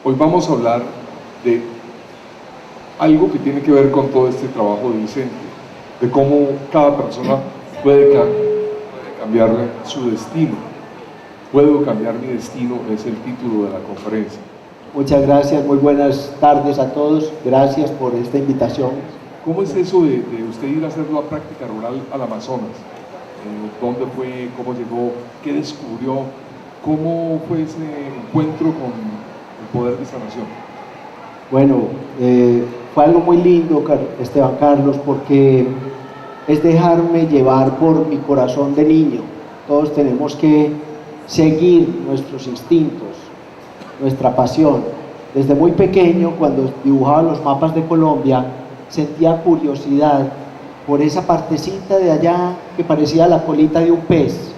Hoy vamos a hablar de algo que tiene que ver con todo este trabajo de Vicente, de cómo cada persona puede cambiarle su destino. Puedo cambiar mi destino es el título de la conferencia. Muchas gracias, muy buenas tardes a todos, gracias por esta invitación. ¿Cómo es eso de usted ir a hacer la práctica rural al Amazonas? ¿Dónde fue? ¿Cómo llegó? ¿Qué descubrió? ¿Cómo fue ese encuentro con el poder de sanación? Bueno, fue algo muy lindo, Esteban Carlos, porque es dejarme llevar por mi corazón de niño. Todos tenemos que seguir nuestros instintos, nuestra pasión. Desde muy pequeño, cuando dibujaba los mapas de Colombia, sentía curiosidad por esa partecita de allá que parecía la colita de un pez.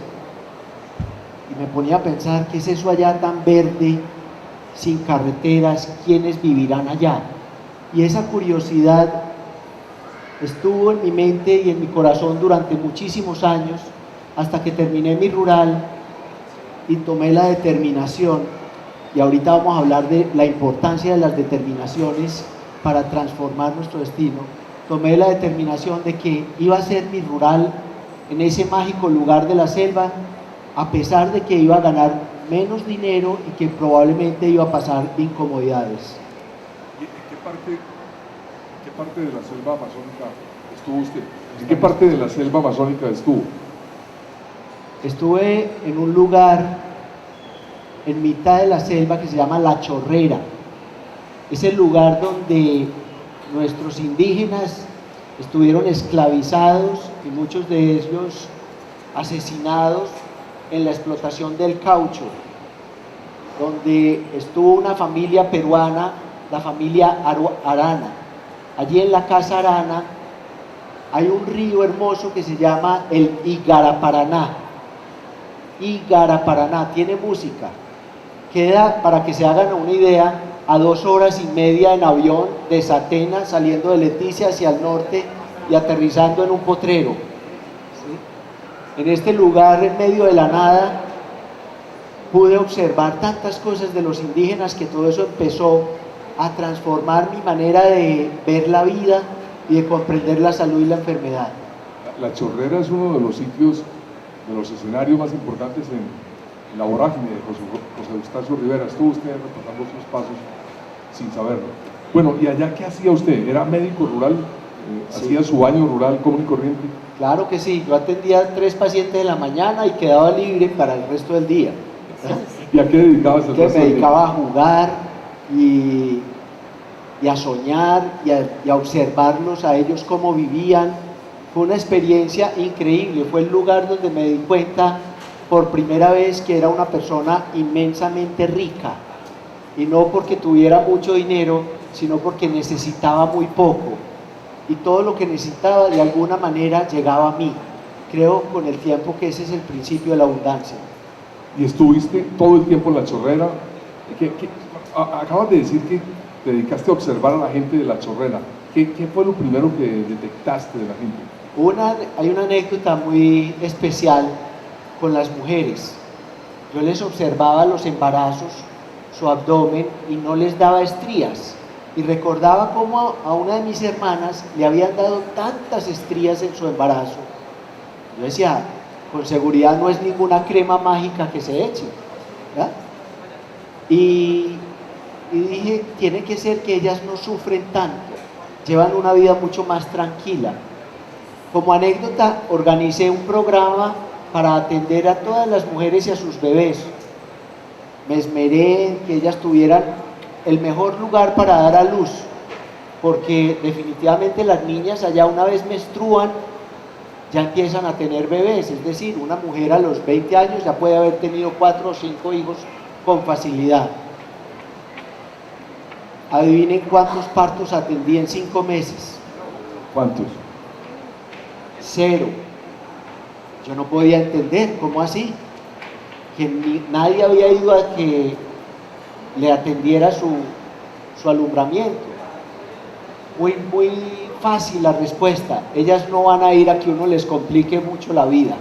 Y me ponía a pensar, ¿qué es eso allá tan verde, sin carreteras? ¿Quiénes vivirán allá? Y esa curiosidad estuvo en mi mente y en mi corazón durante muchísimos años, hasta que terminé mi rural y tomé la determinación, y ahorita vamos a hablar de la importancia de las determinaciones para transformar nuestro destino. Tomé la determinación de que iba a ser mi rural en ese mágico lugar de la selva, a pesar de que iba a ganar menos dinero y que probablemente iba a pasar incomodidades. ¿Y en qué parte de la selva amazónica estuvo usted? ¿En qué parte de la selva amazónica estuvo? Estuve en un lugar en mitad de la selva que se llama La Chorrera. Es el lugar donde nuestros indígenas estuvieron esclavizados y muchos de ellos asesinados en la explotación del caucho, donde estuvo una familia peruana, la familia Arana. Allí en la casa Arana hay un río hermoso que se llama el Igaraparaná. Igaraparaná, tiene música. Queda, para que se hagan una idea, a 2 horas y media en avión desde Atenas, saliendo de Leticia hacia el norte y aterrizando en un potrero. ¿Sí? En este lugar, en medio de la nada, pude observar tantas cosas de los indígenas que todo eso empezó a transformar mi manera de ver la vida y de comprender la salud y la enfermedad. La Chorrera es uno de los sitios, de los escenarios más importantes en la vorágine de José Eustacio Rivera. Estuvo usted repasando sus pasos sin saberlo. Bueno, ¿y allá qué hacía usted? ¿Era médico rural? Sí. ¿Hacía su baño rural común y corriente? Claro que sí, yo atendía 3 pacientes en la mañana y quedaba libre para el resto del día. ¿Y a qué dedicabas el Que resto me del día? dedicaba a jugar y a soñar y a observarlos a ellos cómo vivían. Fue una experiencia increíble, fue el lugar donde me di cuenta por primera vez que era una persona inmensamente rica, y no porque tuviera mucho dinero, sino porque necesitaba muy poco, y todo lo que necesitaba de alguna manera llegaba a mí. Creo con el tiempo que ese es el principio de la abundancia. ¿Y estuviste todo el tiempo en La Chorrera? Acabas de decir que te dedicaste a observar a la gente de La Chorrera. ¿Qué fue lo primero que detectaste de la gente? Hay una anécdota muy especial con las mujeres. Yo les observaba los embarazos, su abdomen, y no les daba estrías. Y recordaba cómo a una de mis hermanas le habían dado tantas estrías en su embarazo. Yo decía, con seguridad no es ninguna crema mágica que se eche, ¿verdad? Y dije, tiene que ser que ellas no sufren tanto, llevan una vida mucho más tranquila. Como anécdota, organicé un programa para atender a todas las mujeres y a sus bebés. Me esmeré en que ellas tuvieran el mejor lugar para dar a luz, porque definitivamente las niñas allá, una vez menstruan, ya empiezan a tener bebés. Es decir, una mujer a los 20 años ya puede haber tenido 4 o 5 hijos con facilidad. Adivinen cuántos partos atendí en 5 meses. ¿Cuántos? 0. Yo no podía entender, ¿cómo así? Que nadie había ido a que le atendiera su alumbramiento. Muy fácil la respuesta: ellas no van a ir a que uno les complique mucho la vida.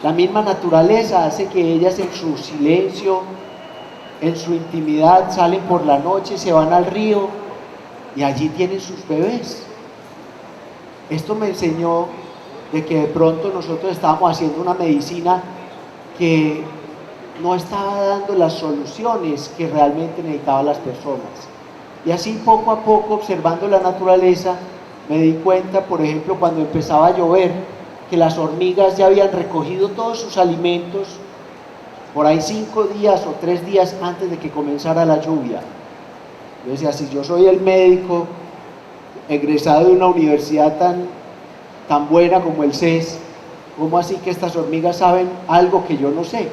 La misma naturaleza hace que ellas, en su silencio, en su intimidad salen por la noche, se van al río y allí tienen sus bebés. Esto me enseñó de que de pronto nosotros estábamos haciendo una medicina que no estaba dando las soluciones que realmente necesitaban las personas. Y así poco a poco, observando la naturaleza, me di cuenta, por ejemplo, cuando empezaba a llover, que las hormigas ya habían recogido todos sus alimentos por ahí 5 días o 3 días antes de que comenzara la lluvia. Yo decía, si yo soy el médico egresado de una universidad tan buena como el CES, ¿cómo así que estas hormigas saben algo que yo no sé?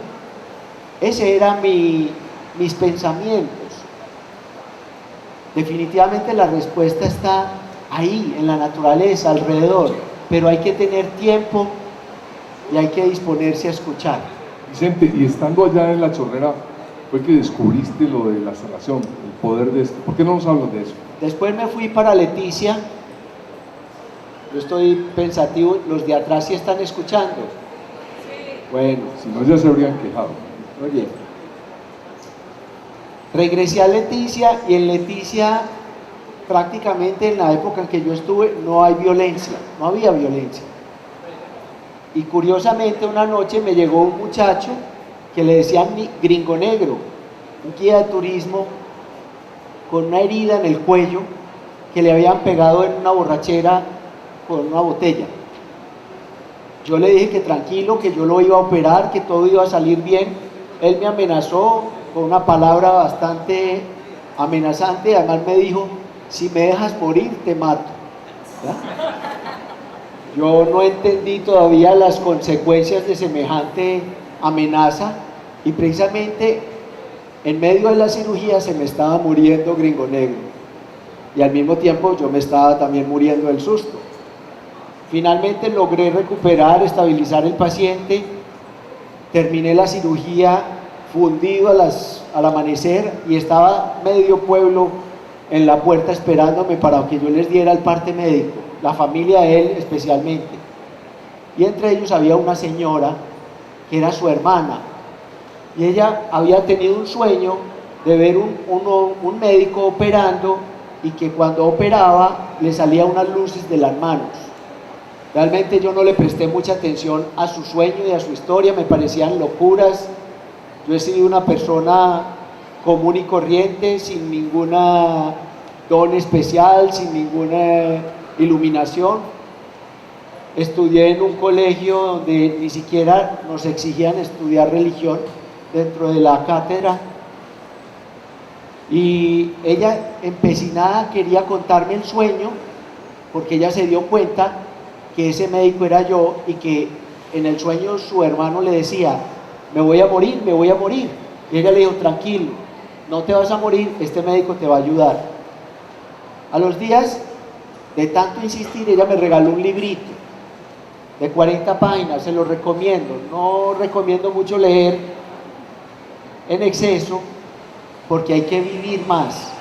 Ese era mis pensamientos. Definitivamente la respuesta está ahí, en la naturaleza, alrededor, pero hay que tener tiempo y hay que disponerse a escuchar. Vicente, y estando allá en la Chorrera, fue que descubriste lo de la sanación, el poder de esto. ¿Por qué no nos hablas de eso? Después me fui para Leticia. Yo estoy pensativo, los de atrás sí están escuchando. Bueno, Si no, ya se habrían quejado. oye, regresé a Leticia y en Leticia prácticamente en la época en que yo estuve no hay violencia, no había violencia. Y curiosamente una noche me llegó un muchacho que le decían Gringo Negro, un guía de turismo con una herida en el cuello que le habían pegado en una borrachera con una botella. Yo le dije que tranquilo, que yo lo iba a operar, que todo iba a salir bien. Él me amenazó con una palabra bastante amenazante, además me dijo, si me dejas morir te mato. ¿verdad? Yo no entendí todavía las consecuencias de semejante amenaza y precisamente en medio de la cirugía se me estaba muriendo Gringo Negro y al mismo tiempo yo me estaba también muriendo del susto. Finalmente logré recuperar, estabilizar el paciente, terminé la cirugía fundido al amanecer y estaba medio pueblo en la puerta esperándome para que yo les diera el parte médico, la familia de él especialmente. Y entre ellos había una señora que era su hermana y ella había tenido un sueño de ver un médico operando y que cuando operaba le salían unas luces de las manos. Realmente yo no le presté mucha atención a su sueño y a su historia, me parecían locuras. Yo he sido una persona común y corriente, sin ninguna don especial, sin ninguna iluminación. Estudié en un colegio donde ni siquiera nos exigían estudiar religión dentro de la cátedra. Y ella, empecinada, quería contarme el sueño, porque ella se dio cuenta que ese médico era yo y que en el sueño su hermano le decía, me voy a morir, me voy a morir. Y ella le dijo, tranquilo, no te vas a morir, este médico te va a ayudar. A los días de tanto insistir, ella me regaló un librito de 40 páginas, se lo recomiendo. No recomiendo mucho leer en exceso porque hay que vivir más.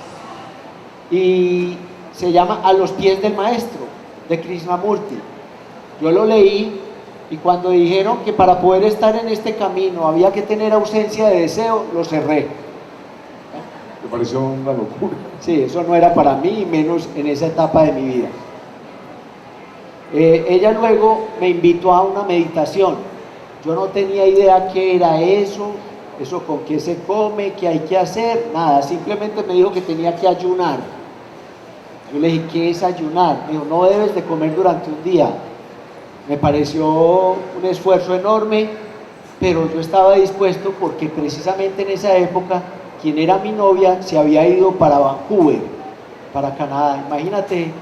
Y se llama A los pies del maestro, de Krishnamurti. Yo lo leí y cuando dijeron que para poder estar en este camino había que tener ausencia de deseo, lo cerré. Me pareció una locura. Sí, eso no era para mí, y menos en esa etapa de mi vida. Ella luego me invitó a una meditación. Yo no tenía idea qué era eso con qué se come, qué hay que hacer, nada. Simplemente me dijo que tenía que ayunar. Yo le dije, ¿qué es ayunar? Me dijo, no debes de comer durante un día. Me pareció un esfuerzo enorme, pero yo estaba dispuesto porque precisamente en esa época quien era mi novia se había ido para Vancouver, para Canadá. Imagínate,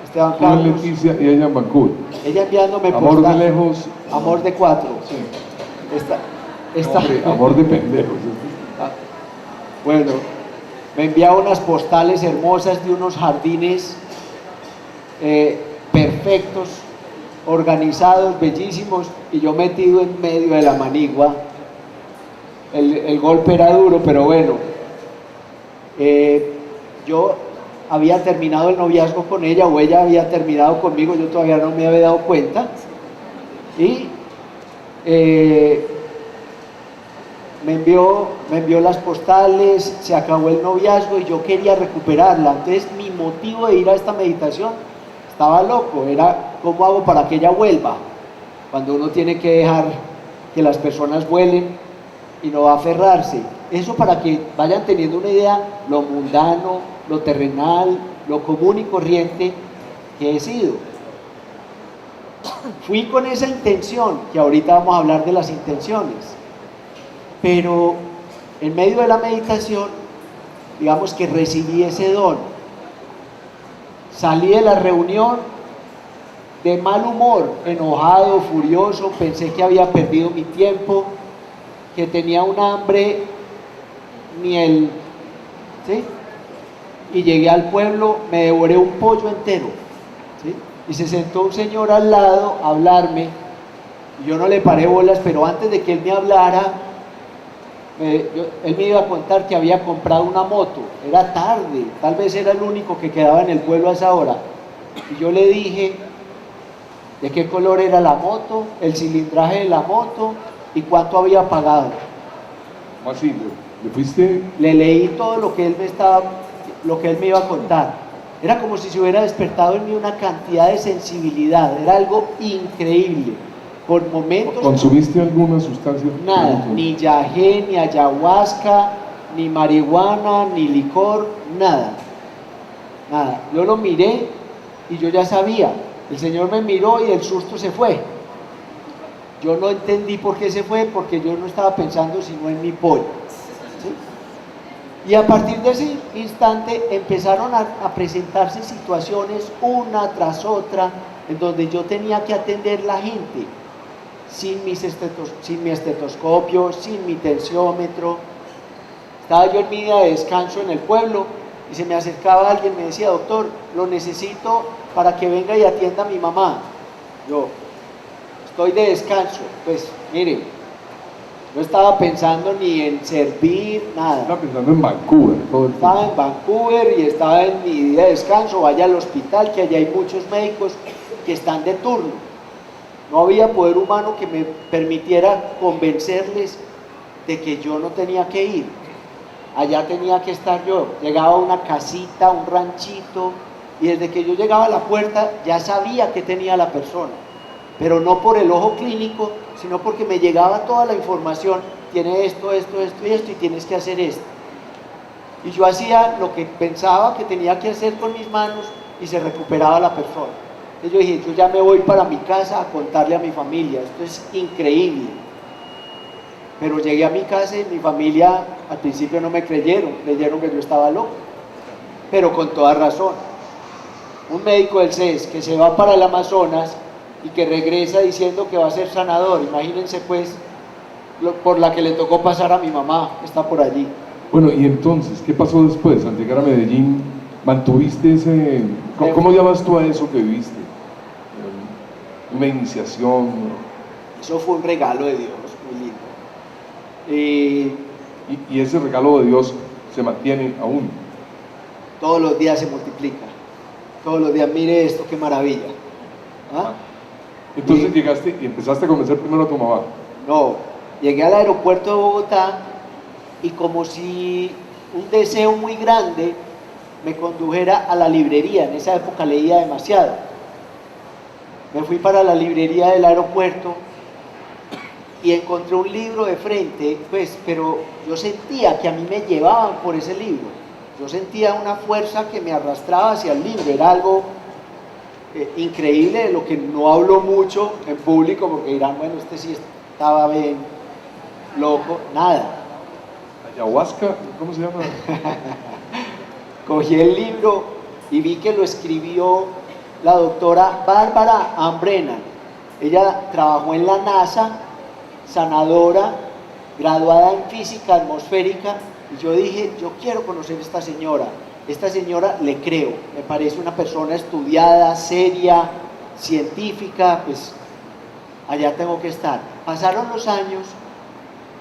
Esteban Tú en Carlos, Leticia y ella en Vancouver. ella enviándome Amor de postal. lejos. Amor de 4. Sí. Esta, Amor de pendejos. bueno, me enviaba unas postales hermosas de unos jardines perfectos, organizados, bellísimos, y yo metido en medio de la manigua. El golpe era duro, pero bueno, yo había terminado el noviazgo con ella, o ella había terminado conmigo, yo todavía no me había dado cuenta, y me envió las postales, se acabó el noviazgo y yo quería recuperarla. Entonces mi motivo de ir a esta meditación estaba loco, era cómo hago para que ella vuelva, cuando uno tiene que dejar que las personas vuelen y no aferrarse. Eso para que vayan teniendo una idea lo mundano, lo terrenal, lo común y corriente que he sido. Fui con esa intención, que ahorita vamos a hablar de las intenciones, pero en medio de la meditación, digamos que recibí ese don. Salí de la reunión de mal humor, enojado, furioso, pensé que había perdido mi tiempo, que tenía un hambre, ¿sí? Y llegué al pueblo, me devoré un pollo entero, ¿sí? Y se sentó un señor al lado a hablarme, y yo no le paré bolas, pero antes de que él me hablara, él me iba a contar que había comprado una moto. Era tarde, tal vez era el único que quedaba en el pueblo a esa hora. Y yo le dije de qué color era la moto, el cilindraje de la moto y cuánto había pagado. ¿Cómo así? ¿Le fuiste? Le leí todo lo que él me iba a contar. Era como si se hubiera despertado en mí una cantidad de sensibilidad. Era algo increíble. Por momentos... ¿Consumiste alguna sustancia? Nada, ni yagé, ni ayahuasca, ni marihuana, ni licor, nada. Nada. Yo lo miré y yo ya sabía. El Señor me miró y el susto se fue. Yo no entendí por qué se fue, porque yo no estaba pensando sino en mi pollo, ¿sí? Y a partir de ese instante empezaron a presentarse situaciones una tras otra en donde yo tenía que atender la gente sin mi estetoscopio, sin mi tensiómetro. Estaba yo en mi día de descanso en el pueblo y se me acercaba alguien, me decía: doctor, lo necesito para que venga y atienda a mi mamá. Yo: estoy de descanso. Pues mire, no estaba pensando ni en servir, nada. Estaba pensando en Vancouver todo el tiempo. Estaba en Vancouver y estaba en mi día de descanso. Vaya al hospital, que allá hay muchos médicos que están de turno. No había poder humano que me permitiera convencerles de que yo no tenía que ir. Allá tenía que estar yo. Llegaba a una casita, un ranchito, y desde que yo llegaba a la puerta ya sabía qué tenía la persona, pero no por el ojo clínico, sino porque me llegaba toda la información: tiene esto, esto, esto y esto, y tienes que hacer esto. Y yo hacía lo que pensaba que tenía que hacer con mis manos y se recuperaba la persona. Entonces yo dije: yo ya me voy para mi casa a contarle a mi familia, esto es increíble. Pero llegué a mi casa y mi familia al principio no me creyeron que yo estaba loco, pero con toda razón. Un médico del CES que se va para el Amazonas y que regresa diciendo que va a ser sanador, imagínense pues por la que le tocó pasar a mi mamá, que está por allí. Bueno, y entonces, ¿qué pasó después? Al llegar a Medellín, ¿mantuviste ese... ¿Cómo llamas tú a eso que viviste? Una iniciación. Eso fue un regalo de Dios, muy lindo. Y ese regalo de Dios se mantiene aún. Todos los días se multiplica. Todos los días, mire esto, qué maravilla. ¿Ah? Entonces llegaste y empezaste a convencer primero a tu mamá. No, llegué al aeropuerto de Bogotá y como si un deseo muy grande me condujera a la librería. En esa época leía demasiado. Me fui para la librería del aeropuerto y encontré un libro de frente, pues, pero yo sentía que a mí me llevaban por ese libro. Yo sentía una fuerza que me arrastraba hacia el libro. Era algo increíble, de lo que no hablo mucho en público, porque dirán: bueno, este sí estaba bien loco. Nada. Ayahuasca, ¿cómo se llama? Cogí el libro y vi que lo escribió la doctora Bárbara Ann Brennan. Ella trabajó en la NASA, sanadora, graduada en física atmosférica, y yo dije: yo quiero conocer a esta señora. Esta señora le creo, me parece una persona estudiada, seria, científica, pues allá tengo que estar. Pasaron los años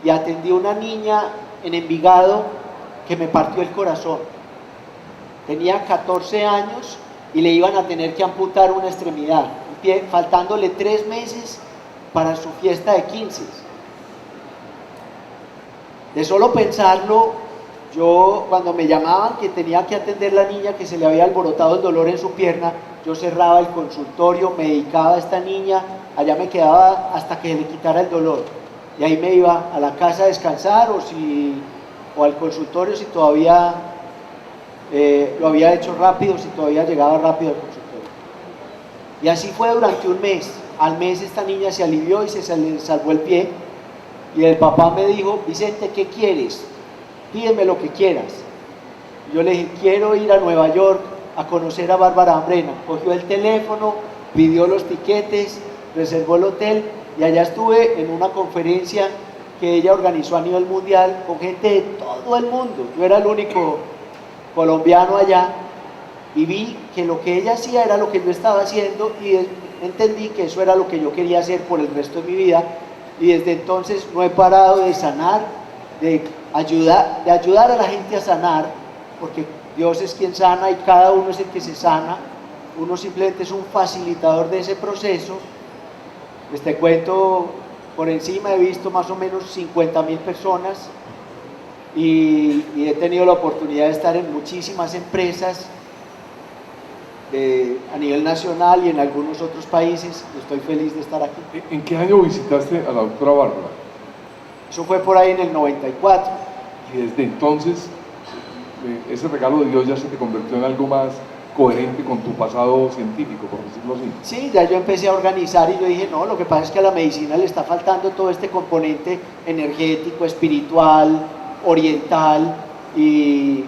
y atendí a una niña en Envigado que me partió el corazón. Tenía 14 años y le iban a tener que amputar una extremidad, un pie, faltándole 3 meses para su fiesta de 15. De solo pensarlo, yo cuando me llamaban que tenía que atender la niña que se le había alborotado el dolor en su pierna, yo cerraba el consultorio, me dedicaba a esta niña, allá me quedaba hasta que le quitara el dolor. Y ahí me iba a la casa a descansar o al consultorio si todavía lo había hecho rápido, si todavía llegaba rápido al consultorio. Y así fue durante un mes. Al mes esta niña se alivió y se le salvó el pie. Y el papá me dijo: Vicente, ¿qué quieres? Pídeme lo que quieras. Yo le dije: quiero ir a Nueva York a conocer a Bárbara Ambrena. Cogió el teléfono, pidió los tiquetes, reservó el hotel y allá estuve en una conferencia que ella organizó a nivel mundial con gente de todo el mundo. Yo era el único colombiano allá y vi que lo que ella hacía era lo que yo estaba haciendo y entendí que eso era lo que yo quería hacer por el resto de mi vida, y desde entonces no he parado de sanar, de ayudar a la gente a sanar, porque Dios es quien sana y cada uno es el que se sana. Uno simplemente es un facilitador de ese proceso. Les te cuento, por encima he visto más o menos 50.000 personas y he tenido la oportunidad de estar en muchísimas empresas a nivel nacional y en algunos otros países. Estoy feliz de estar aquí. ¿En qué año visitaste a la doctora Bárbara? Eso fue por ahí en el 94. Y desde entonces, ese regalo de Dios ya se te convirtió en algo más coherente con tu pasado científico, por decirlo así. Sí, ya yo empecé a organizar y yo dije: no, lo que pasa es que a la medicina le está faltando todo este componente energético, espiritual, oriental, y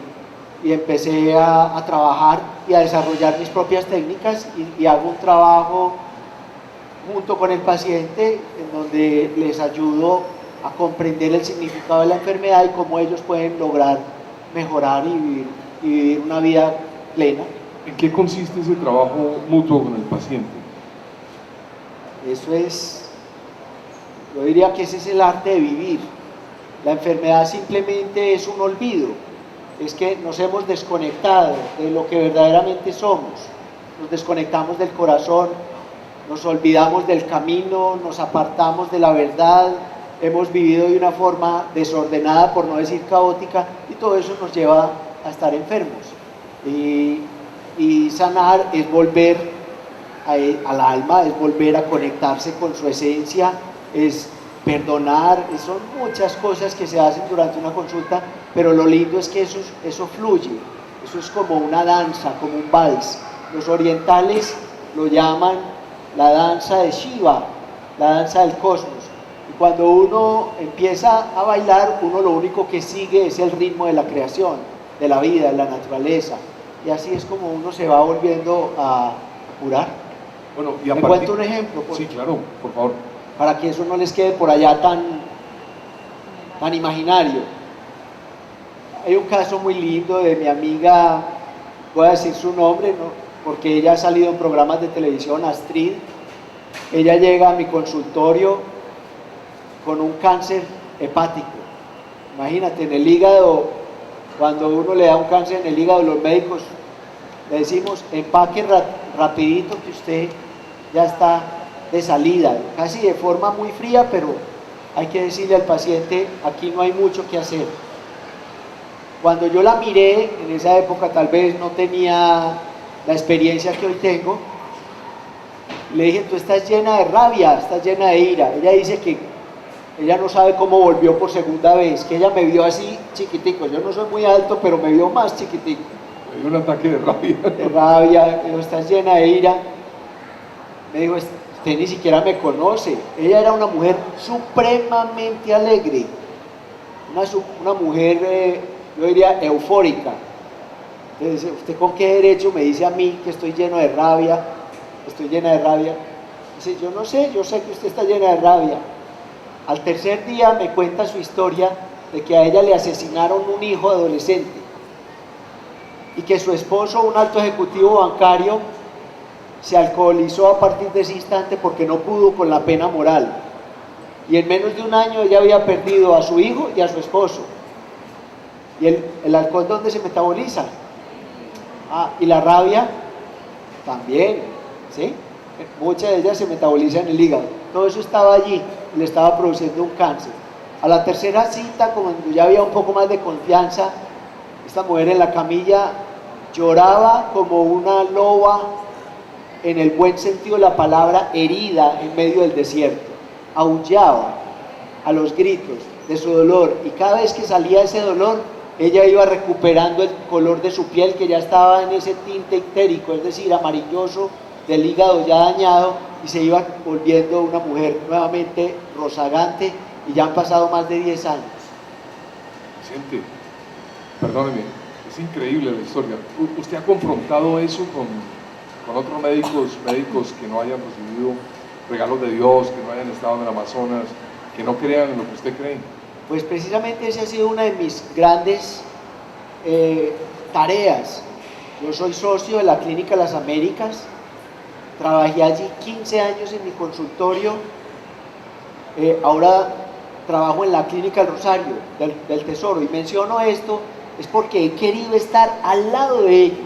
empecé a trabajar y a desarrollar mis propias técnicas y hago un trabajo junto con el paciente en donde les ayudo a comprender el significado de la enfermedad y cómo ellos pueden lograr mejorar y vivir una vida plena. ¿En qué consiste ese trabajo mutuo con el paciente? Eso es, yo diría que ese es el arte de vivir. La enfermedad simplemente es un olvido, es que nos hemos desconectado de lo que verdaderamente somos, nos desconectamos del corazón, nos olvidamos del camino, nos apartamos de la verdad, hemos vivido de una forma desordenada, por no decir caótica, y todo eso nos lleva a estar enfermos. Y sanar es volver al alma, es volver a conectarse con su esencia, es perdonar, son muchas cosas que se hacen durante una consulta, pero lo lindo es que eso fluye, eso es como una danza, como un vals. Los orientales lo llaman la danza de Shiva, la danza del cosmos. Y cuando uno empieza a bailar, uno lo único que sigue es el ritmo de la creación, de la vida, de la naturaleza. Y así es como uno se va volviendo a curar. Bueno, y ¿Me cuento un ejemplo? Sí, claro, por favor. Para que eso no les quede por allá tan imaginario. Hay un caso muy lindo de mi amiga, voy a decir su nombre, ¿no? Porque ella ha salido en programas de televisión, Astrid. Ella llega a mi consultorio con un cáncer hepático. Imagínate, en el hígado, cuando uno le da un cáncer en el hígado, los médicos le decimos: empaque rapidito que usted ya está de salida, casi de forma muy fría, pero hay que decirle al paciente: aquí no hay mucho que hacer. Cuando yo la miré, en esa época tal vez no tenía la experiencia que hoy tengo, le dije: tú estás llena de rabia, estás llena de ira. Ella dice que ella no sabe cómo volvió por segunda vez, que ella me vio así chiquitico, yo no soy muy alto, pero me vio más chiquitico. Me dio un ataque de rabia. De rabia, me dijo: estás llena de ira. Me dijo: usted ni siquiera me conoce. Ella era una mujer supremamente alegre, una mujer, yo diría, eufórica. Entonces, ¿usted con qué derecho me dice a mí que estoy lleno de rabia? Estoy llena de rabia. Dice: yo no sé, yo sé que usted está llena de rabia. Al tercer día me cuenta su historia de que a ella le asesinaron un hijo adolescente y que su esposo, un alto ejecutivo bancario, se alcoholizó a partir de ese instante porque no pudo con la pena moral. Y en menos de un año ella había perdido a su hijo y a su esposo. ¿Y el alcohol dónde se metaboliza? Y la rabia también, ¿sí? Muchas de ellas se metabolizan en el hígado. Todo eso estaba allí y le estaba produciendo un cáncer. A la tercera cita, cuando ya había un poco más de confianza, esta mujer en la camilla lloraba como una loba, en el buen sentido de la palabra, herida en medio del desierto. Aullaba a los gritos de su dolor, y cada vez que salía ese dolor, ella iba recuperando el color de su piel, que ya estaba en ese tinte ictérico, es decir, amarilloso del hígado ya dañado, y se iba volviendo una mujer nuevamente rozagante, y ya han pasado más de 10 años. Vicente, perdóneme, es increíble la historia. ¿Usted ha confrontado eso con otros médicos que no hayan recibido regalos de Dios, que no hayan estado en el Amazonas, que no crean en lo que usted cree? Pues precisamente esa ha sido una de mis grandes tareas. Yo soy socio de la Clínica Las Américas, trabajé allí 15 años en mi consultorio, ahora trabajo en la Clínica El Rosario del Tesoro, y menciono esto es porque he querido estar al lado de ellos,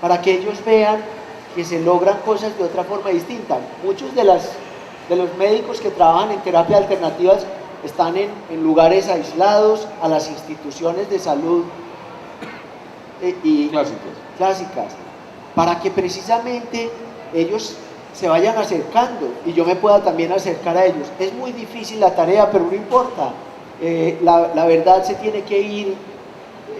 para que ellos vean que se logran cosas de otra forma distinta. Muchos de los médicos que trabajan en terapias alternativas están en lugares aislados a las instituciones de salud clásicas, para que precisamente ellos se vayan acercando y yo me pueda también acercar a ellos. Es muy difícil la tarea, pero no importa. La verdad se tiene que ir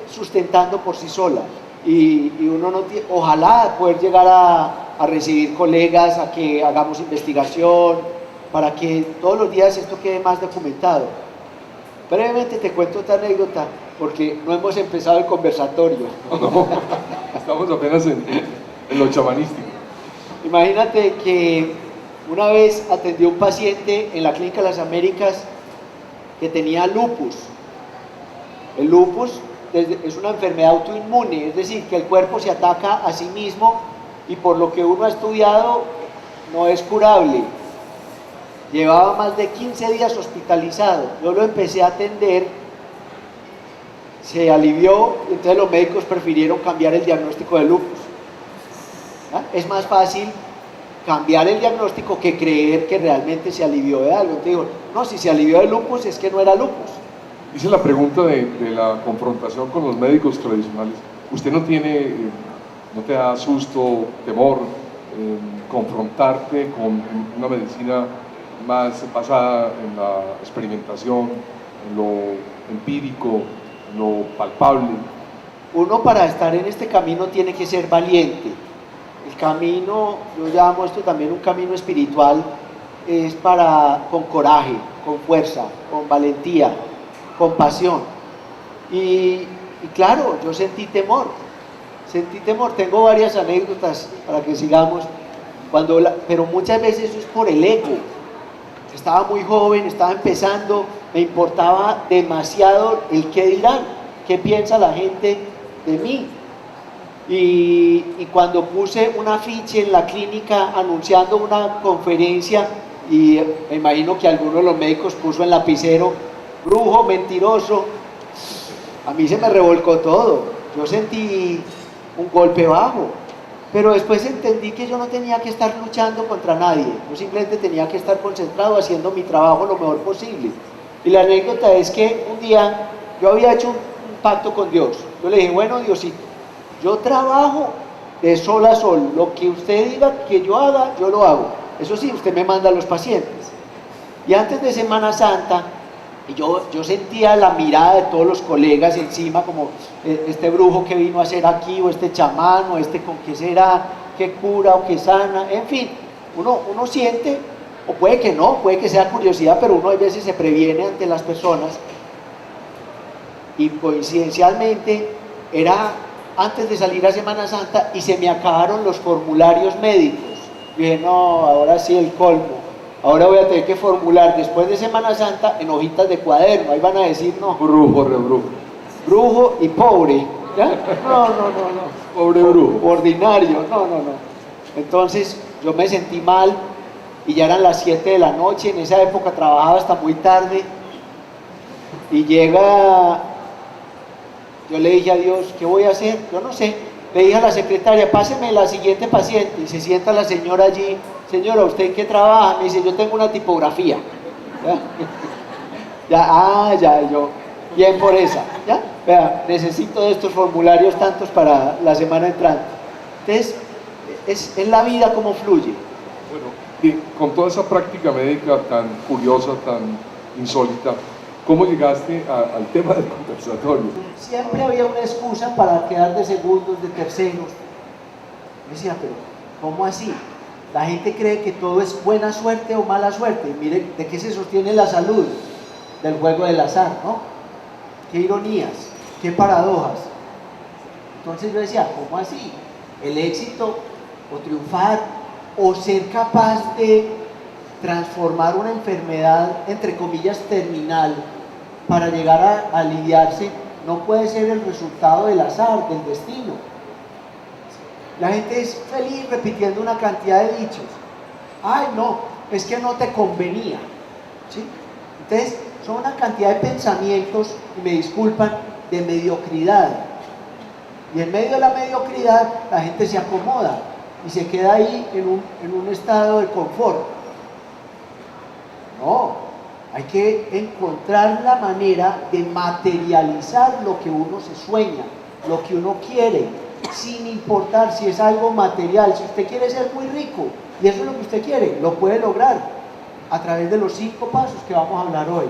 sustentando por sí sola, y uno no tiene, ojalá poder llegar a recibir colegas, a que hagamos investigación, para que todos los días esto quede más documentado. Brevemente te cuento otra anécdota, porque no hemos empezado el conversatorio. No, estamos apenas en lo chamanístico. Imagínate que una vez atendí a un paciente en la Clínica Las Américas que tenía lupus. El lupus es una enfermedad autoinmune, es decir, que el cuerpo se ataca a sí mismo, y por lo que uno ha estudiado no es curable. Llevaba más de 15 días hospitalizado. Yo lo empecé a atender, se alivió, y entonces los médicos prefirieron cambiar el diagnóstico de lupus. ¿Ah? Es más fácil cambiar el diagnóstico que creer que realmente se alivió de algo. Entonces digo, no, si se alivió de lupus es que no era lupus. Hice la pregunta de la confrontación con los médicos tradicionales. ¿Usted no te da susto, temor, confrontarte con una medicina más basada en la experimentación, en lo empírico, en lo palpable? Uno, para estar en este camino, tiene que ser valiente. El camino, yo llamo esto también un camino espiritual, es con coraje, con fuerza, con valentía, con pasión. Y claro, yo sentí temor, tengo varias anécdotas para que sigamos, pero muchas veces eso es por el ego. Estaba muy joven, estaba empezando, me importaba demasiado el qué dirán, qué piensa la gente de mí. Y cuando puse un afiche en la clínica anunciando una conferencia, y me imagino que alguno de los médicos puso en lapicero, brujo, mentiroso, a mí se me revolcó todo. Yo sentí un golpe bajo, pero después entendí que yo no tenía que estar luchando contra nadie, yo simplemente tenía que estar concentrado haciendo mi trabajo lo mejor posible. Y la anécdota es que un día yo había hecho un pacto con Dios. Yo le dije, bueno, Diosito, yo trabajo de sol a sol, lo que usted diga que yo haga, yo lo hago. Eso sí, usted me manda a los pacientes. Y antes de Semana Santa, yo sentía la mirada de todos los colegas encima, como este brujo que vino a hacer aquí, o este chamán, o este con qué será, qué cura o qué sana, en fin, uno siente, o puede que no, puede que sea curiosidad, pero uno a veces se previene ante las personas. Y coincidencialmente era antes de salir a Semana Santa y se me acabaron los formularios médicos. Y dije, no, ahora sí el colmo. Ahora voy a tener que formular después de Semana Santa en hojitas de cuaderno. Ahí van a decir, no, Brujo, rebrujo. Brujo y pobre. ¿Ya? No. Pobre brujo. Ordinario, no. Entonces yo me sentí mal y ya eran las 7 de la noche. En esa época trabajaba hasta muy tarde. Y llega, yo le dije a Dios, ¿qué voy a hacer? Yo no sé. Le dije a la secretaria, páseme la siguiente paciente. Y se sienta la señora allí. Señora, ¿usted en qué trabaja? Me dice, yo tengo una tipografía. Yo, bien por esa, ¿ya? Vea, necesito de estos formularios tantos para la semana entrante. Entonces, es en la vida como fluye. Bueno, y con toda esa práctica médica tan curiosa, tan insólita, ¿cómo llegaste al tema del conversatorio? Siempre había una excusa para quedar de segundos, de terceros. Yo decía, pero ¿cómo así? La gente cree que todo es buena suerte o mala suerte. Y mire, ¿de qué se sostiene la salud? Del juego del azar, ¿no? Qué ironías, qué paradojas. Entonces yo decía, ¿cómo así? El éxito o triunfar o ser capaz de transformar una enfermedad, entre comillas, terminal, para llegar a aliviarse, no puede ser el resultado del azar, del destino. La gente es feliz repitiendo una cantidad de dichos. Ay, no, es que no te convenía. ¿Sí? Entonces, son una cantidad de pensamientos, y me disculpan, de mediocridad. Y en medio de la mediocridad, la gente se acomoda y se queda ahí en un estado de confort. No, hay que encontrar la manera de materializar lo que uno se sueña, lo que uno quiere, sin importar si es algo material. Si usted quiere ser muy rico y eso es lo que usted quiere, lo puede lograr a través de los 5 pasos que vamos a hablar hoy.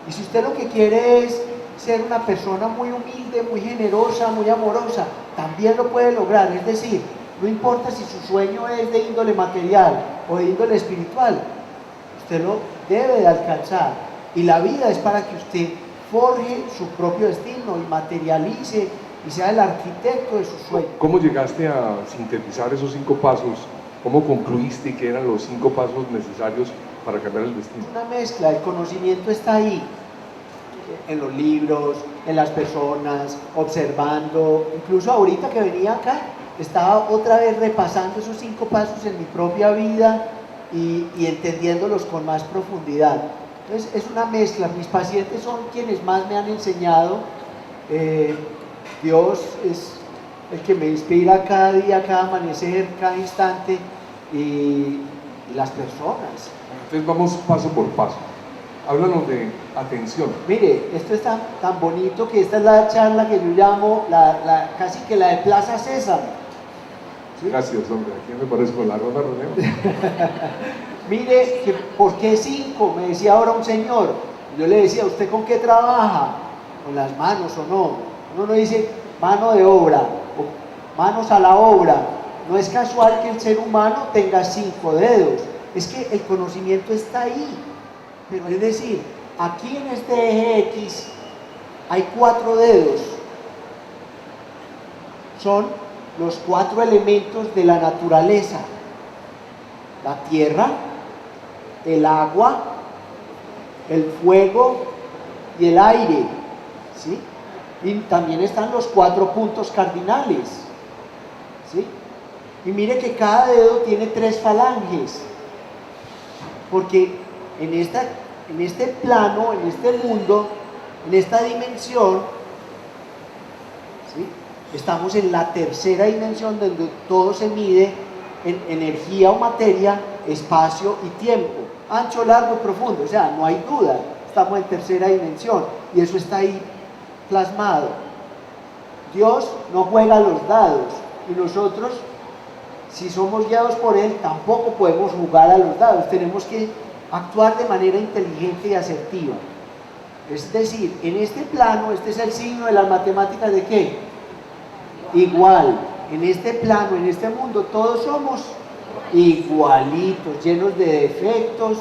Y si usted lo que quiere es ser una persona muy humilde, muy generosa, muy amorosa, también lo puede lograr. Es decir, no importa si su sueño es de índole material o de índole espiritual, usted lo debe de alcanzar. Y la vida es para que usted forje su propio destino y materialice y sea el arquitecto de sus sueños. ¿Cómo llegaste a sintetizar esos 5 pasos? ¿Cómo concluiste que eran los 5 pasos necesarios para cambiar el destino? Una mezcla, el conocimiento está ahí, en los libros, en las personas, observando. Incluso ahorita que venía acá, estaba otra vez repasando esos 5 pasos en mi propia vida y entendiéndolos con más profundidad. Entonces es una mezcla. Mis pacientes son quienes más me han enseñado. Dios es el que me inspira cada día, cada amanecer, cada instante, y las personas. Entonces vamos paso por paso. Háblanos de atención. Mire, esto es tan bonito que esta es la charla que yo llamo casi que la de Plaza Sésamo. ¿Sí? Gracias, hombre. Aquí me parece con la Rosa René. Mire, ¿por qué 5? Me decía ahora un señor. Yo le decía, ¿usted con qué trabaja? ¿Con las manos o no? Uno no dice mano de obra o manos a la obra. No es casual que el ser humano tenga 5 dedos. Es que el conocimiento está ahí. Pero es decir, aquí en este eje X hay 4 dedos. Son los 4 elementos de la naturaleza: la tierra, el agua, el fuego y el aire. ¿Sí? Y también están los 4 puntos cardinales. ¿Sí? Y mire que cada dedo tiene 3 falanges. Porque en este plano, en este mundo, en esta dimensión, ¿sí?, estamos en la tercera dimensión, donde todo se mide en energía o materia, espacio y tiempo, ancho, largo y profundo. O sea, no hay duda, estamos en tercera dimensión y eso está ahí plasmado. Dios no juega a los dados y nosotros, si somos guiados por Él, tampoco podemos jugar a los dados. Tenemos que actuar de manera inteligente y asertiva. Es decir, en este plano, este es el signo de las matemáticas de ¿qué? Igual. En este plano, en este mundo, todos somos igualitos, llenos de defectos,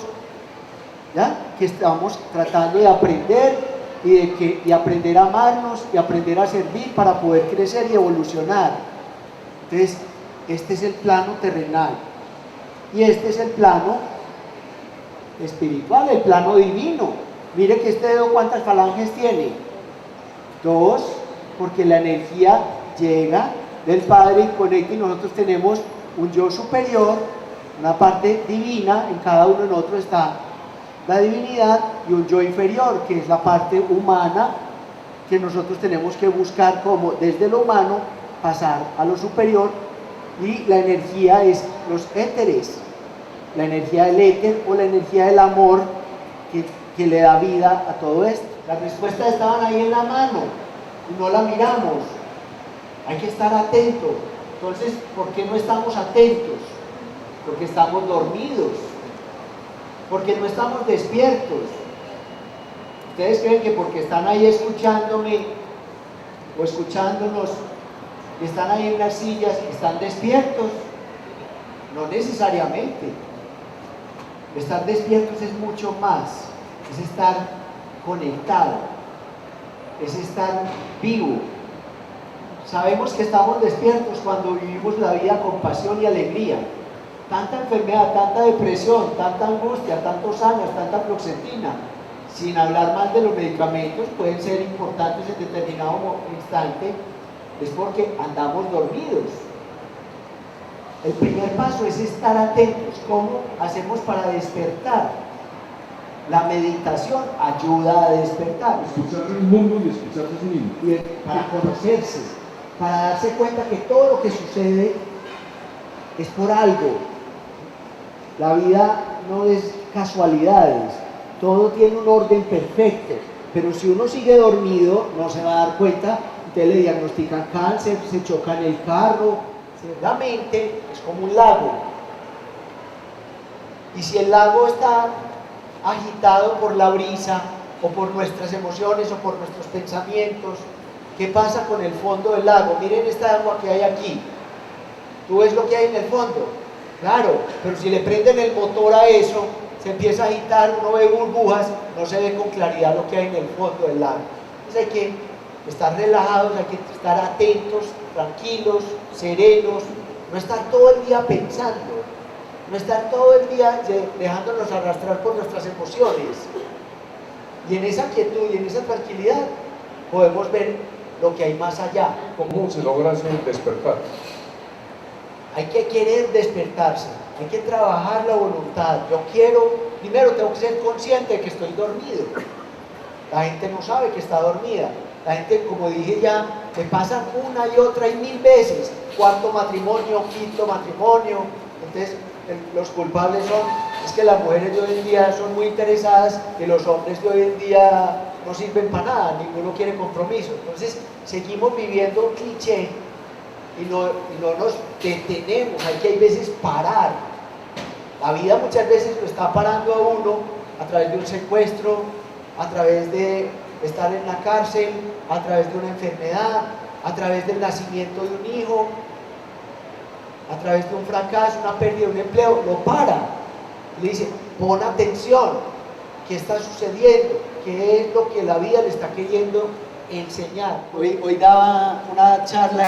¿ya?, que estamos tratando de aprender y aprender a amarnos y aprender a servir para poder crecer y evolucionar. Entonces, este es el plano terrenal y este es el plano espiritual, el plano divino. Mire que este dedo, ¿cuántas falanges tiene? 2, porque la energía llega del Padre y conecta, y nosotros tenemos un yo superior, una parte divina. En cada uno de nosotros está la divinidad, y un yo inferior, que es la parte humana, que nosotros tenemos que buscar como desde lo humano pasar a lo superior. Y la energía es los éteres, la energía del éter o la energía del amor, que que le da vida a todo esto. Las respuestas estaban ahí en la mano y no la miramos. Hay que estar atentos. Entonces, ¿por qué no estamos atentos? Porque estamos dormidos, porque no estamos despiertos. ¿Ustedes creen que porque están ahí escuchándome o escuchándonos y están ahí en las sillas, están despiertos? No necesariamente. Estar despiertos es mucho más, es estar conectado, es estar vivo. Sabemos que estamos despiertos cuando vivimos la vida con pasión y alegría. Tanta enfermedad, tanta depresión, tanta angustia, tantos años, tanta fluoxetina, sin hablar mal de los medicamentos, pueden ser importantes en determinado instante, es porque andamos dormidos. El primer paso es estar atentos. ¿Cómo hacemos para despertar? La meditación ayuda a despertar. Escucharse el mundo y escucharse a sí mismo. Y para conocerse, para darse cuenta que todo lo que sucede es por algo. La vida no es casualidades, todo tiene un orden perfecto, pero si uno sigue dormido no se va a dar cuenta. Entonces le diagnostican cáncer, se choca en el carro. La mente es como un lago, y si el lago está agitado por la brisa o por nuestras emociones o por nuestros pensamientos, ¿qué pasa con el fondo del lago? Miren esta agua que hay aquí. ¿Tú ves lo que hay en el fondo? Claro, pero si le prenden el motor a eso, se empieza a agitar, uno ve burbujas, no se ve con claridad lo que hay en el fondo del lago. Entonces hay que estar relajados, hay que estar atentos, tranquilos, serenos, no estar todo el día pensando, no estar todo el día dejándonos arrastrar por nuestras emociones. Y en esa quietud y en esa tranquilidad podemos ver lo que hay más allá. ¿Cómo se logra ese despertar? Hay que querer despertarse, hay que trabajar la voluntad. Yo quiero, primero tengo que ser consciente de que estoy dormido. La gente no sabe que está dormida. La gente, como dije ya, me pasan una y otra y 1000 veces. Cuarto matrimonio, quinto matrimonio. Entonces, los culpables es que las mujeres de hoy en día son muy interesadas, que los hombres de hoy en día no sirven para nada, ninguno quiere compromiso. Entonces, seguimos viviendo un cliché y no nos detenemos. Hay veces parar. La vida muchas veces lo está parando a uno a través de un secuestro, a través de estar en la cárcel, a través de una enfermedad, a través del nacimiento de un hijo, a través de un fracaso, una pérdida de un empleo. Lo para. Le dice, pon atención, ¿qué está sucediendo? ¿Qué es lo que la vida le está queriendo enseñar? Hoy daba una charla